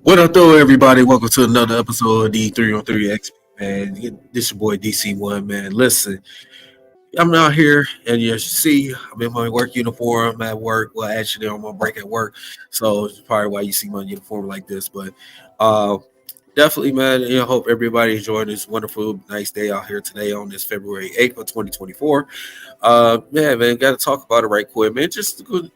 What up, though, everybody? Welcome to another episode of the 3 on 3 XP, man. This your boy DC1, man. Listen, I'm out here, and as you see, I'm in my work uniform. I'm at work. Well, actually, I'm on break at work, so it's probably why you see my uniform like this. But uh, definitely, man. Hope everybody enjoying this wonderful, nice day out here today on this February 8th of 2024. Man, got to talk about it right quick, man. Just to,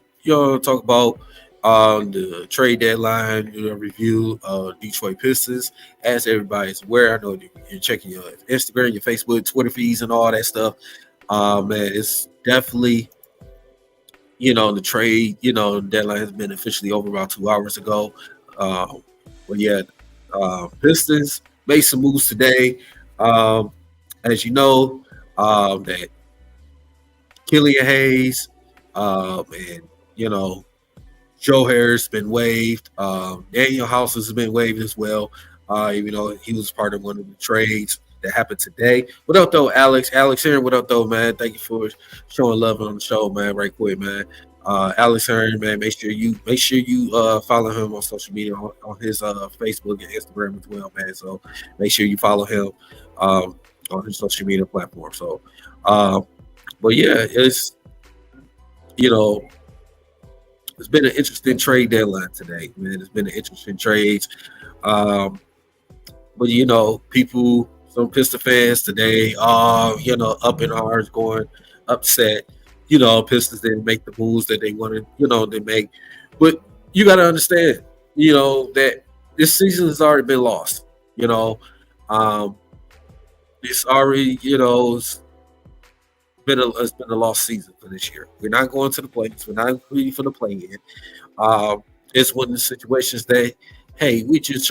talk about the trade deadline review Detroit Pistons. As everybody's aware, I know you're checking your Instagram, your Facebook, Twitter feeds, and all that stuff. Man, it's definitely the trade deadline has been officially over about 2 hours ago. But yeah, Pistons made some moves today. As you know, that Killian Hayes, and Joe Harris been waived. Daniel House has been waived as well. Even though he was part of one of the trades that happened today. What up, though, Alex? Alex Heron, what up, though, man? Thank you for showing love on the show, man. Right quick, man. Alex Heron, man. Make sure you follow him on social media on his Facebook and Instagram as well, man. So make sure you follow him on his social media platform. So, but yeah, you know it's been an interesting trade deadline today, man. It's been an interesting trade. But some Pistol fans today are, up in arms, going upset. Pistons didn't make the moves that they wanted, to make. But you got to understand, that this season has already been lost. It's already, it's been a lost season for this year. We're not going to the playoffs. We're not really for the play-in. It's one of the situations that, hey, we just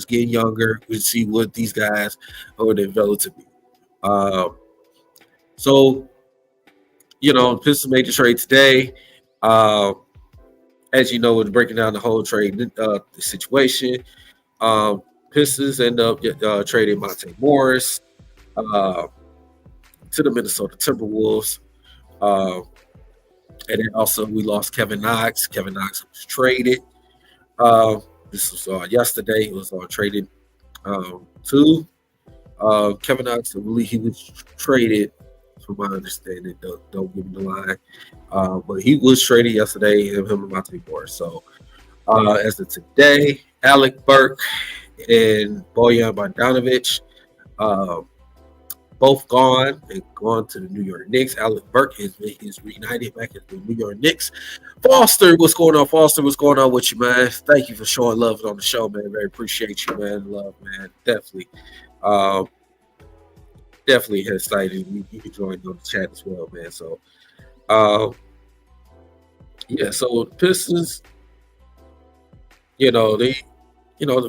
get younger. We see what these guys are developed to be. So, Pistons made the trade today. As you know, we're breaking down the whole trade the situation. Pistons end up trading Monte Morris to the Minnesota Timberwolves. And then also we lost Kevin Knox. Kevin Knox was traded. This was yesterday. He was traded to Kevin Knox. I believe he was traded, from my understanding. Don't give me the line. But he was traded yesterday, him and Monte Morris. So as of today, Alec Burke and Bojan Bogdanovic both gone and gone to the New York Knicks. Alec Burke is reunited back at the New York Knicks. Foster, what's going on? Foster, what's going on with you, man? Thank you for showing love on the show, man. Very appreciate you, man. Love, man. Definitely. Definitely excited. You can join on the chat as well, man. So, yeah, so the Pistons, as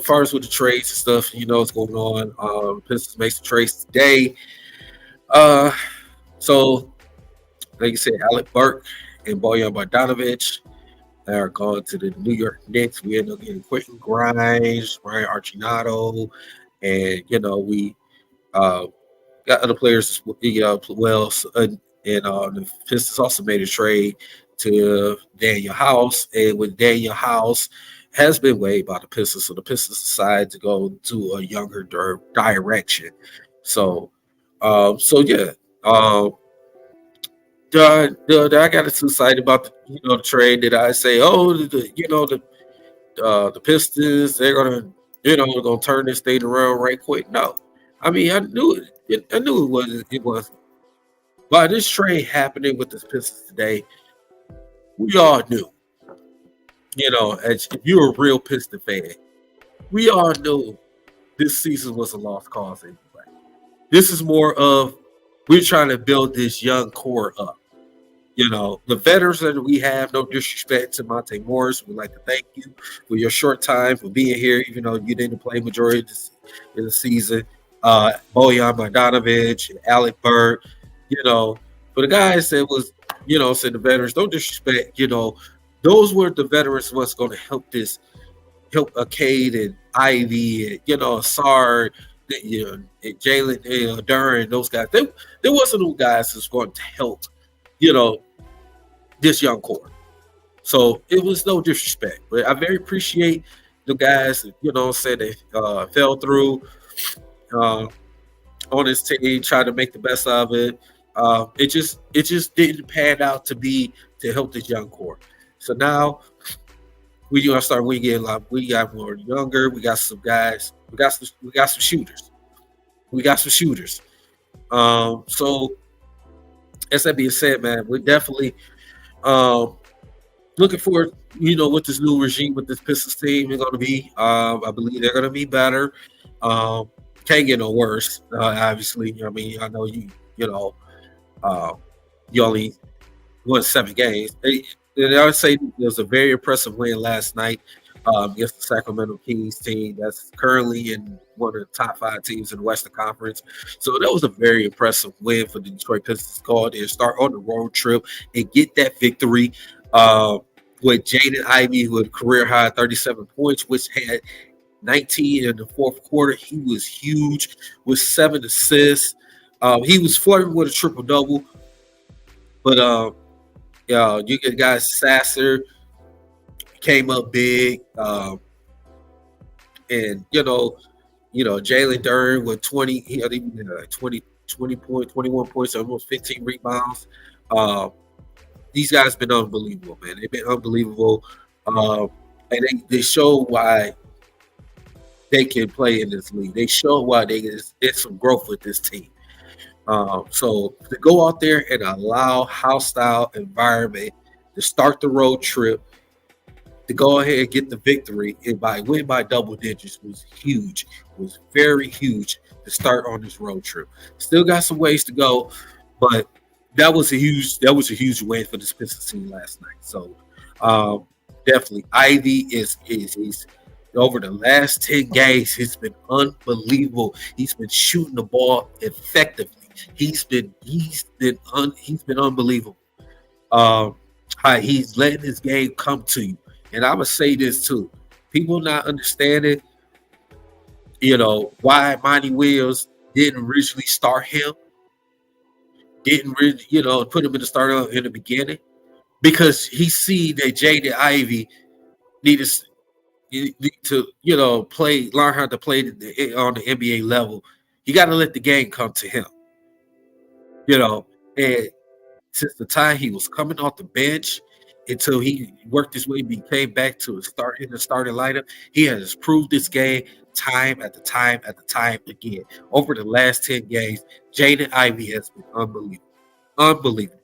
far as with the trades and stuff, what's going on. Pistons makes the trades today. So, like you said, Alec Burke and Bojan Bogdanovic are going to the New York Knicks. We end up getting Quentin Grimes, Ryan Archinato, and we got other players as well. And the Pistons also made a trade to Daniel House, and with Daniel House has been waived by the Pistons, so the Pistons decided to go to a younger direction. So, yeah. I got too excited about the trade that I say, the Pistons, they're gonna turn this thing around right quick. No, I mean I knew it. I knew it was. By this trade happening with the Pistons today, we all knew. As if you're a real Piston fan, we all knew this season was a lost cause anyway. This is more of we're trying to build this young core up. The veterans that we have, no disrespect to Monte Morris, we'd like to thank you for your short time for being here, even though you didn't play majority of the season. Bojan Bogdanovic and Alec Burke, for the guys that was, said the veterans, no disrespect, those were the veterans what's going to help Cade and Ivy and Sard, and Jalen Duran, those guys. There wasn't no guys that's going to help, this young core. So it was no disrespect, but I very appreciate the guys, said they fell through uh, on his team, tried to make the best of it. It just didn't pan out to help this young core. So now we gonna start. We got more younger. We got some guys. We got some shooters. We got some shooters. So as that being said, man, we're definitely um, looking forward. What this new regime with this Pistons team is going to be. I believe they're going to be better. Um, can't get no worse. Obviously, I mean, I know you. You know, uh, you only won 7 games. I would say it was a very impressive win last night against the Sacramento Kings team that's currently in one of the top 5 teams in the Western Conference. So that was a very impressive win for the Detroit Pistons. Go out there, start on the road trip, and get that victory. Uh, with Jaden Ivey, who had a career high 37 points, which had 19 in the fourth quarter. He was huge with 7 assists. He was flirting with a triple double, but you get guys Sasser came up big, and Jalen Duren with 20. He had even 21 points, almost 15 rebounds. Uh, these guys been unbelievable, man. They've been unbelievable, and they show why they can play in this league. They show why there's some growth with this team. So to go out there and allow hostile environment to start the road trip, to go ahead and get the victory and win by double digits was huge. Was very huge to start on this road trip. Still got some ways to go, but that was a huge win for this Pistons team last night. So definitely Ivy is over the last 10 games, he's been unbelievable. He's been shooting the ball effectively. He's been unbelievable. How he's letting his game come to you. And I'm gonna say this too: people not understanding, why Monty Williams didn't originally start him, didn't really, put him in the starter in the beginning, because he see that Jaden Ivey needed to, learn how to play on the NBA level. You got to let the game come to him, and since the time he was coming off the bench until he worked his way, came back to the starting lineup, he has proved this game time after time after time again. Over the last 10 games, Jaden Ivey has been unbelievable. Unbelievable.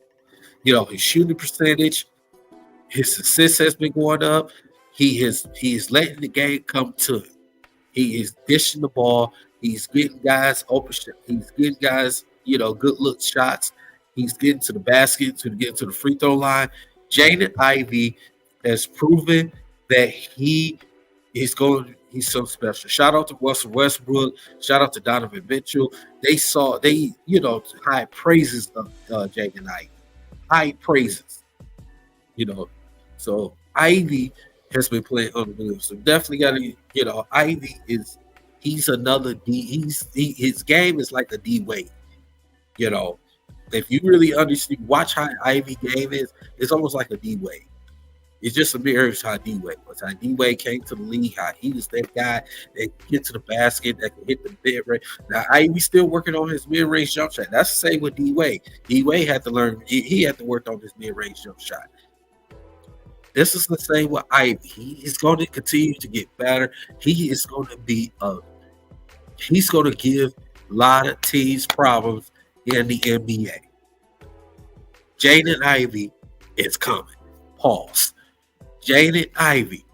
His shooting percentage, his assists has been going up. He is letting the game come to him. He is dishing the ball. He's getting guys open. He's getting guys, good look shots. He's getting to the basket, getting to the free throw line. Jaden Ivey has proven that he's so special. Shout out to Russell Westbrook. Shout out to Donovan Mitchell. High praises of Jaden Ivey. High praises. So Ivy has been playing unbelievable. So definitely got to, Ivy he's another D. His game is like a D Wade. If you really understand, watch how Ivy game is. It's almost like a D Wade. It's just a mirror of how D Wade was. How D Wade came to the league. How he was that guy that can get to the basket, that can hit the mid range. Now Ivy still working on his mid range jump shot. That's the same with D Wade. D Wade had to learn. He had to work on his mid range jump shot. This is the same with Ivy. He is going to continue to get better. He is going to he's going to give a lot of teams problems in the NBA. Jaden Ivey is coming. Pause. Jaden Ivey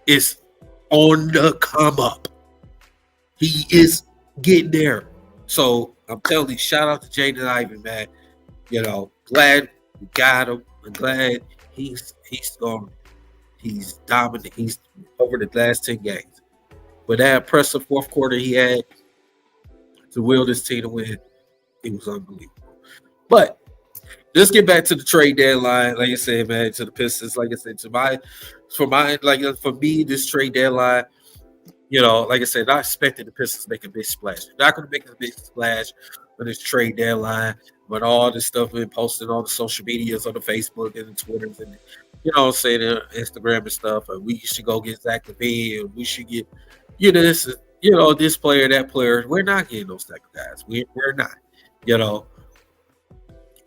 is on the come up. He is getting there. So I'm telling you, shout out to Jaden Ivey, man. Glad we got him. I'm glad he's dominant. He's over the last 10 games. But that impressive fourth quarter he had to will this team to win, it was unbelievable. But let's get back to the trade deadline. Like I said, man, to the Pistons. Like I said, for me, this trade deadline, like I said, I expected the Pistons to make a big splash. They're not going to make a big splash for this trade deadline, but all this stuff been posted on the social medias, on the Facebook and the Twitters, and you know what I'm saying, Instagram and stuff, and we should go get Zach Levine, and we should get, this, this player, that player. We're not getting those type of guys. We're not, you know,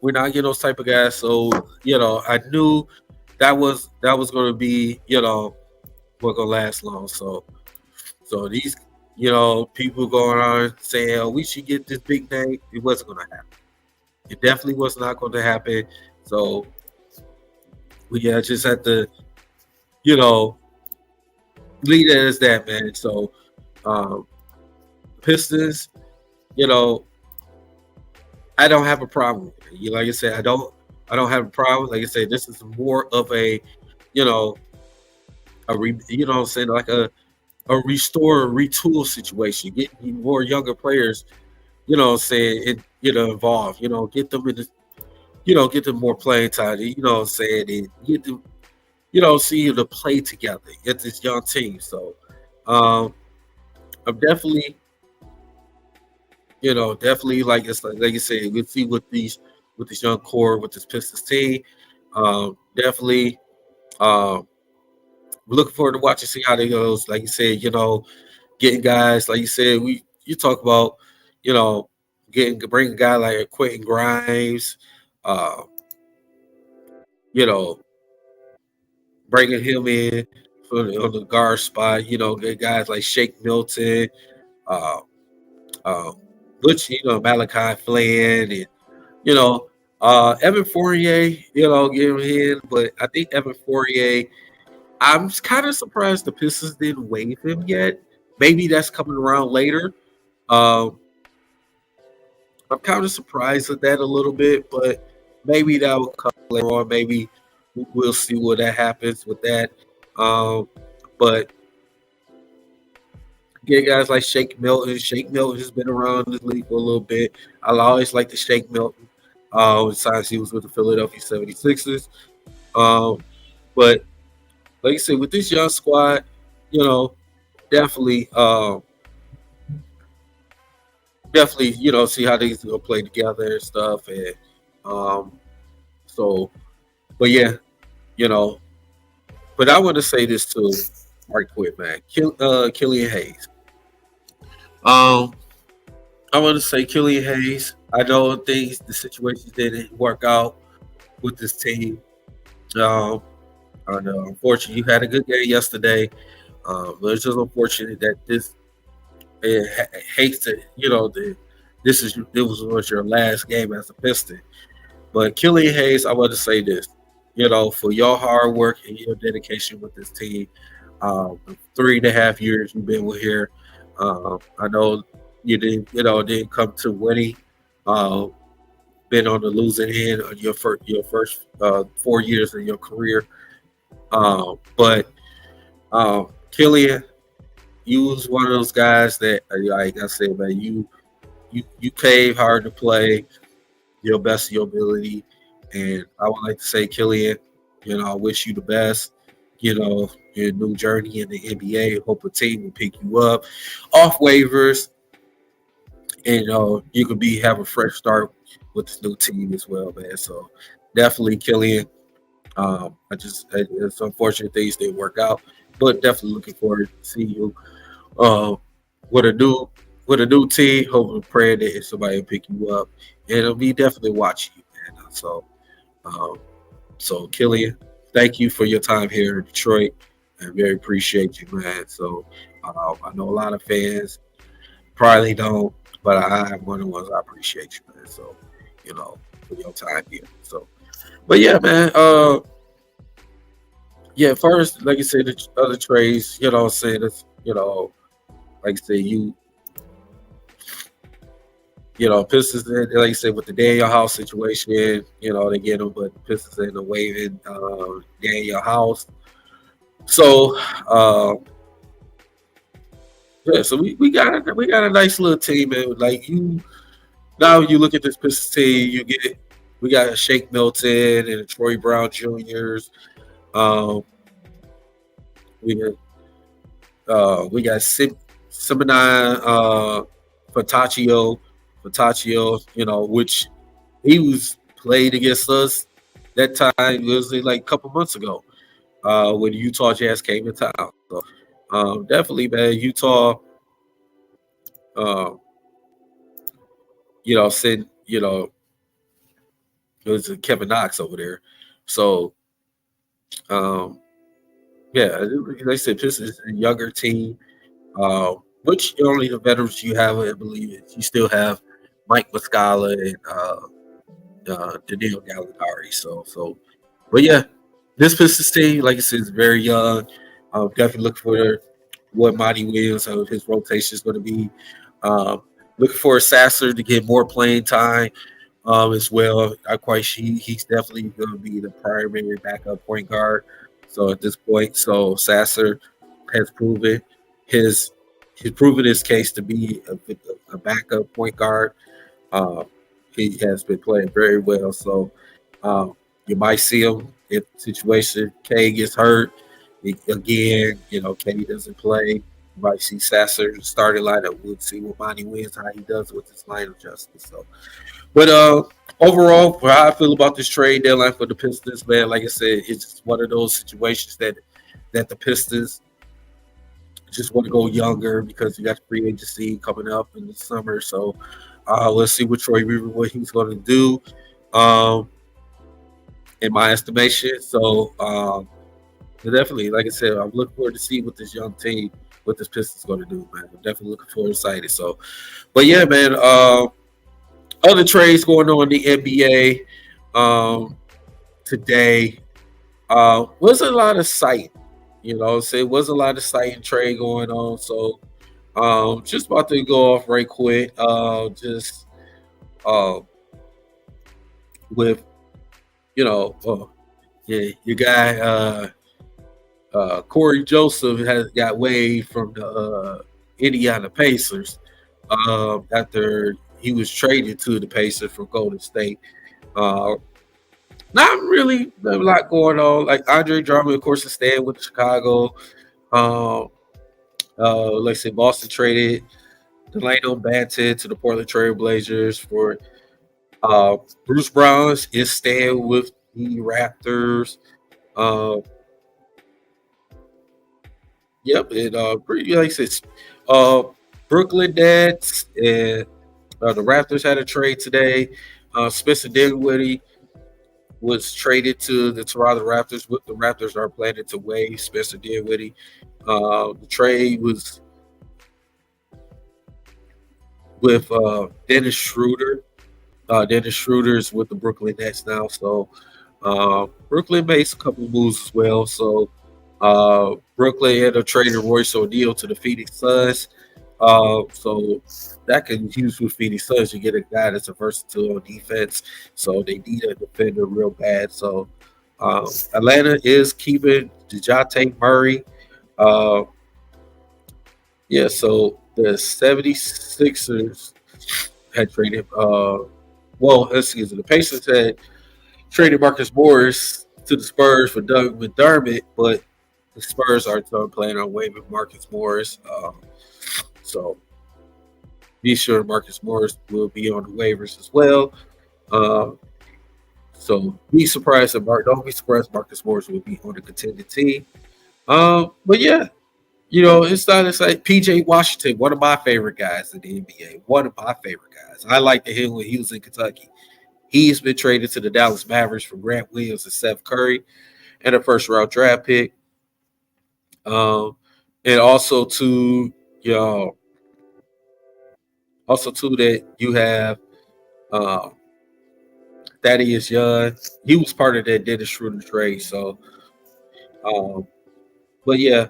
we're not getting those type of guys. So, I knew that was going to be, wasn't going to last long. So these, people going on saying, oh, we should get this big name. It wasn't going to happen. It definitely was not going to happen. So we just had to, you know, leave it as that, man. So um, Pistons, you know, I don't have a problem with it. Like I said, I don't have a problem. Like I said, this is more of a, you know, you know what I'm saying, like a restore, retool situation. Get more younger players, involved. Get them in the, get them more playing time. You know what I'm saying, and get them, see them to play together. Get this young team. So um, I'm definitely, definitely like you said, we'll see with this young core with this Pistons team. Definitely looking forward to watching see how they goes. Like you said, getting guys like you said, you talk about, you know, bringing a guy like Quentin Grimes, uh, you know, bringing him in on the guard spot. Get guys like Shake Milton, uh, uh, Butch, Malachi Flynn, and you know, Evan Fournier, get him in. But I think Evan Fournier, I'm kind of surprised the Pistons didn't waive him yet. Maybe that's coming around later. Um, I'm kind of surprised at that a little bit, but maybe that will come later on. Maybe we'll see what that happens with that. But get guys like Shake Milton. Shake Milton has been around the league for a little bit. I always like the Shake Milton. Besides he was with the Philadelphia 76ers. Um, but like I said, with this young squad, definitely, definitely, see how these gonna play together and stuff. And um, so, but yeah, you know, but I want to say this too, right quick, man. Killian Hayes. Um, I want to say Killian Hayes. I know things, the situations didn't work out with this team. Um, I know, unfortunately, you had a good game yesterday. But it's just unfortunate that this hates to, was your last game as a Piston. But Killian Hayes, I want to say this, for your hard work and your dedication with this team, the 3.5 years you've been with here, I know you didn't come to winning. Uh, been on the losing end of your first 4 years of your career. But Killian, you was one of those guys that, like I said, man, you came hard to play your best of your ability, and I would like to say, Killian, I wish you the best. Your new journey in the NBA. Hope a team will pick you up off waivers, and you could have a fresh start with this new team as well, man. So definitely, Killian. It's unfortunate things didn't work out, but definitely looking forward to see you uh, with a new team. Hoping, praying that somebody will pick you up, and it'll be definitely watching you, man. Um, so Killian, thank you for your time here in Detroit. I very appreciate you, man. So I know a lot of fans probably don't, but I'm one of the ones I appreciate you, man. So for your time here. So, but yeah, man. Yeah, first, like you said, the other trades, what I'm saying, it's, like I said, Pistons, like you said, with the Daniel House situation, they get them, but Pistons end up waiving Daniel House. So, yeah, so we got a nice little team, man. Like now you look at this Pistons team, we got a Shake Milton and a Troy Brown Juniors. Um, we got Simon Fataccio, which he was played against us that time was like a couple months ago when the Utah Jazz came in town. So definitely, man, Utah, um, sent it was Kevin Knox over there. So um, yeah, like I said, Pistons is a younger team. Which only the veterans you have, I believe, you still have Mike Muscala and Daniil Gallinari. But yeah, this Pistons team, like I said, is very young. Definitely look for what Monty Williams, his rotation is going to be. Um, Looking for Sasser to get more playing time as well. I quite he's definitely going to be the primary backup point guard. So at this point, so Sasser has proven his he's proven his case to be a backup point guard. Uh, he has been playing very well. So um, you might see him if the situation K gets hurt again. K doesn't play. You might see Sasser starting lineup. We'll see what Monty wins, how he does with his line adjustments. So, but overall, for how I feel about this trade deadline for the Pistons, man, like I said, it's just one of those situations that the Pistons just want to go younger because you got free agency coming up in the summer. So let's see what Troy Weaver what he's going to do, in my estimation. So definitely, like I said, I'm looking forward to see what this young team, what this Pistons going to do, man. I'm definitely looking forward, excited. So, but yeah, man. Other trades going on in the NBA today. Was a lot of sight, so it was a lot of sight and trade going on. So just about to go off right quick. Just uh, with yeah, your guy Corey Joseph has got waived from the Indiana Pacers after he was traded to the Pacers from Golden State. Uh, Not really a lot going on. Like Andre Drummond, of course, is staying with Chicago. Um, like I said, Boston traded Delano Banton to the Portland Trail Blazers for Bruce Brown is staying with the Raptors. Uh, yep, and pretty like I said, uh, Brooklyn Nets and the Raptors had a trade today. Spencer Dinwiddie was traded to the Toronto Raptors. What the Raptors are planning to waive Spencer Dinwiddie. The trade was with Dennis Schroeder. Dennis Schroeder's with the Brooklyn Nets now. So Brooklyn makes a couple of moves as well. So Brooklyn ended up trading Royce O'Neal to the Phoenix Suns. So that can use with Phoenix Suns. You get a guy that's a versatile on defense. So they need a defender real bad. So Atlanta is keeping DeJounte Murray. Uh, yeah, so the 76ers had traded excuse me, the Pacers had traded Marcus Morris to the Spurs for Doug McDermott, but the Spurs are still planning on waiving Marcus Morris. So be sure Marcus Morris will be on the waivers as well. So be surprised if don't be surprised Marcus Morris will be on the contending team. But yeah, it's not it's like PJ Washington, one of my favorite guys in the NBA. One of my favorite guys. I liked him when he was in Kentucky. He's been traded to the Dallas Mavericks for Grant Williams and Seth Curry and a first round draft pick. And also that you have Thaddeus Young. He was part of that Dennis Schroeder trade. So but yeah,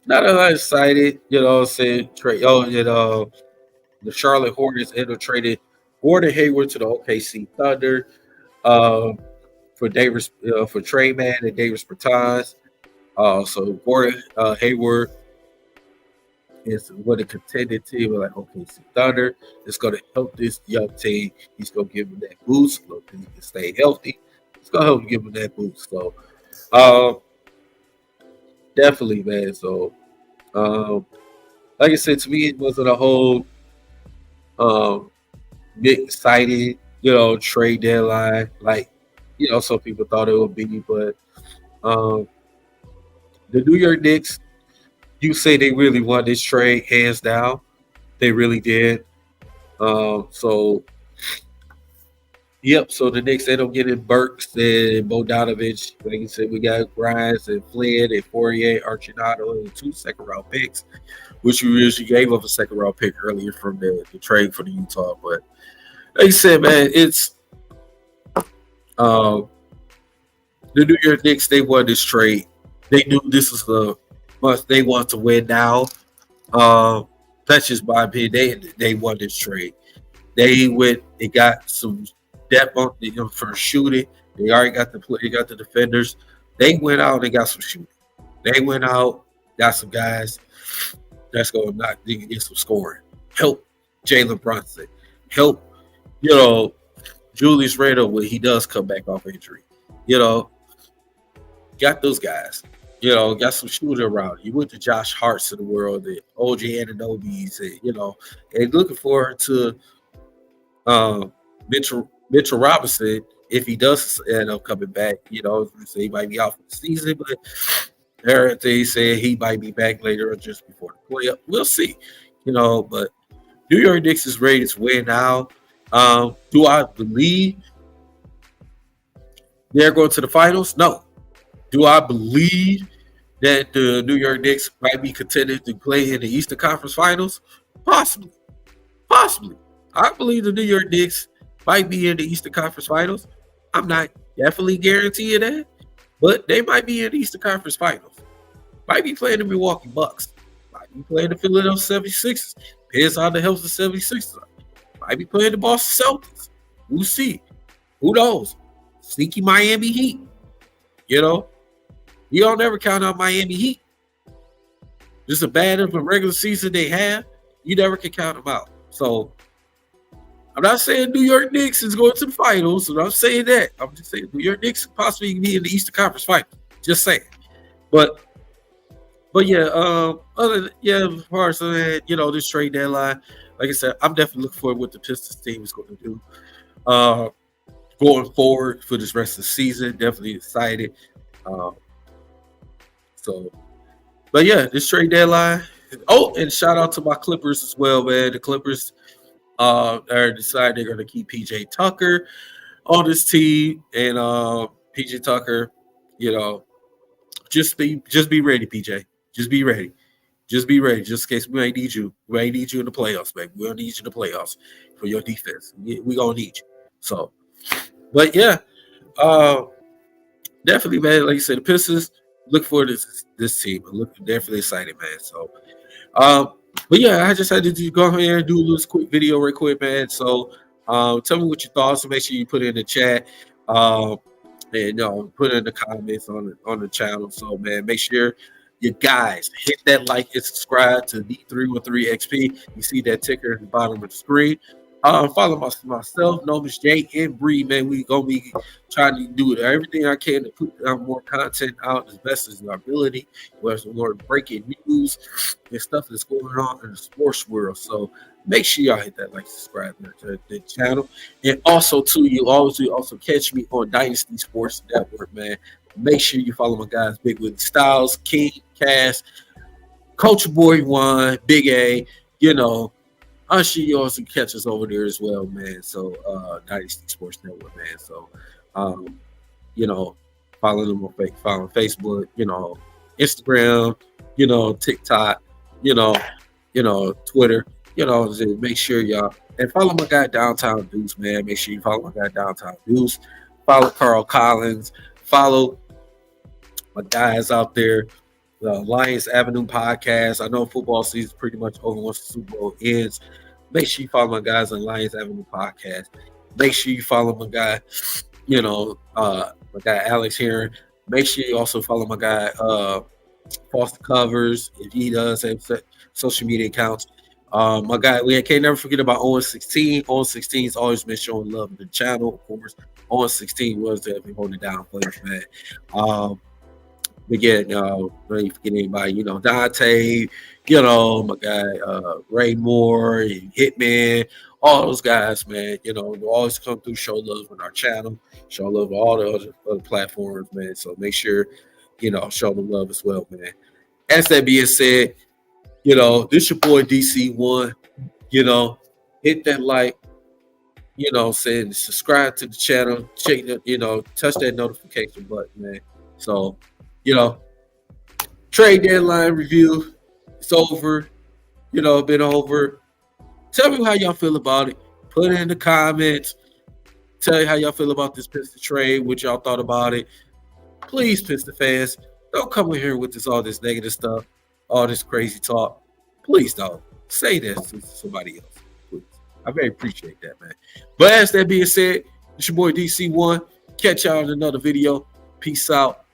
not a lot excited, what I'm saying. Trade the Charlotte Hornets ended up traded Gordon Hayward to the OKC Thunder for Davis for Trey Man and Davis Bertans. So Gordon Hayward is what a contended team like OKC Thunder. It's going to help this young team. He's going to give him that boost. So he can stay healthy. It's going to help give him that boost. So definitely, man. So like I said, to me, it wasn't a whole big exciting, trade deadline. Like some people thought it would be, but um, the New York Knicks, you say they really won this trade hands down. They really did. So yep. So the Knicks end up getting Burks and Bogdanovich. Like you said, we got Grimes and Flynn and Fourier, Archibald, and 2 second-round picks, which we usually gave up a second-round pick earlier from the trade for the Utah. But like you said, man, it's uh, the New York Knicks. They won this trade. They knew this was the must. They want to win now. Uh, that's just my opinion. They won this trade. They went. They got some depth on for shooting. They already got the play. They got the defenders. They went out and got some shooting. They went out, got some guys that's going to knock they can get some scoring. Help Jalen Brunson. Help Julius Randle when he does come back off injury. You know, got those guys. Got some shooting around. You went to Josh Hart's of the world, the OJ Ananobi's, and looking forward to Mitchell Robinson if he does end up coming back. So he might be out for the season, but everything said he might be back later or just before the playoff. We'll see. But New York Knicks is ready to win now. Do I believe they're going to the finals? No. Do I believe that the New York Knicks might be contending to play in the Eastern Conference Finals? Possibly. Possibly. I believe the New York Knicks might be in the Eastern Conference Finals. I'm not definitely guaranteeing that, but they might be in the Eastern Conference Finals. Might be playing the Milwaukee Bucks. Might be playing the Philadelphia 76ers. Depends on the health of the 76ers. Might be playing the Boston Celtics. We'll see. Who knows? Sneaky Miami Heat. You don't ever count out Miami Heat. Just as bad of a regular season they have, you never can count them out. So I'm not saying New York Knicks is going to the finals. I'm not saying that. I'm just saying New York Knicks possibly be in the Eastern Conference Finals. Just saying. But yeah, as far as that, this trade deadline, like I said, I'm definitely looking forward to what the Pistons team is going to do. Going forward for this rest of the season, definitely excited. But yeah, this trade deadline. Oh, and shout out to my Clippers as well, man. The Clippers are decided they're going to keep PJ Tucker on this team, and PJ Tucker, just be ready, PJ. Just be ready. Just be ready. Just in case we ain't need you. We ain't need you in the playoffs, baby. We don't need you in the playoffs for your defense. We gonna need you. So, but yeah, definitely, man. Like you said, the Pistons look for this team. Definitely excited, man. So, but yeah, I just had to go ahead and do a little quick video, real quick, man. So, tell me what your thoughts. So make sure you put it in the chat. And put it in the comments on the channel. So, man, make sure you guys hit that like and subscribe to D313XP. You see that ticker at the bottom of the screen. Follow myself, Nomus J, and Bree, man. We gonna be trying to do everything I can to put more content out as best as our ability. Whereas more breaking news and stuff that's going on in the sports world. So make sure y'all hit that like, subscribe to the channel, and also too, you also catch me on Dynasty Sports Network, man. Make sure you follow my guys, Big Willie Styles, King, Cass, Coach Boy One, Big A. I'm sure you also catch us over there as well, man. So, Dynasty Sports Network, man. So, follow them on Facebook, Instagram, TikTok, Twitter, make sure y'all, and follow my guy Downtown Deuce, man. Make sure you follow my guy Downtown Deuce. Follow Carl Collins. Follow my guys out there. The Lions Avenue podcast. I know football season is pretty much over once the Super Bowl ends. Make sure you follow my guys on Lions Avenue podcast. Make sure you follow my guy, my guy Alex here. Make sure you also follow my guy Foster Covers if he does have social media accounts. My guy, we can't never forget about Owen 16. Owen 16 has always been showing love to the channel, of course. Owen 16 was definitely holding it down for us, man. Again, don't forget anybody, Dante, my guy Ray Moore, Hitman, all those guys, man. You know, you always come through, show love on our channel, show love on all the other platforms, man. So make sure, show them love as well, man. As that being said, this your boy DC1. You know, hit that like, saying subscribe to the channel, check the, touch that notification button, man. So, you know, trade deadline review, it's over, been over. Tell me how y'all feel about it. Put it in the comments. Tell you how y'all feel about this Piston trade, what y'all thought about it. Please, Piston fans, don't come in here with all this negative stuff, all this crazy talk. Please don't. Say this to somebody else. Please. I very appreciate that, man. But as that being said, it's your boy DC1. Catch y'all in another video. Peace out.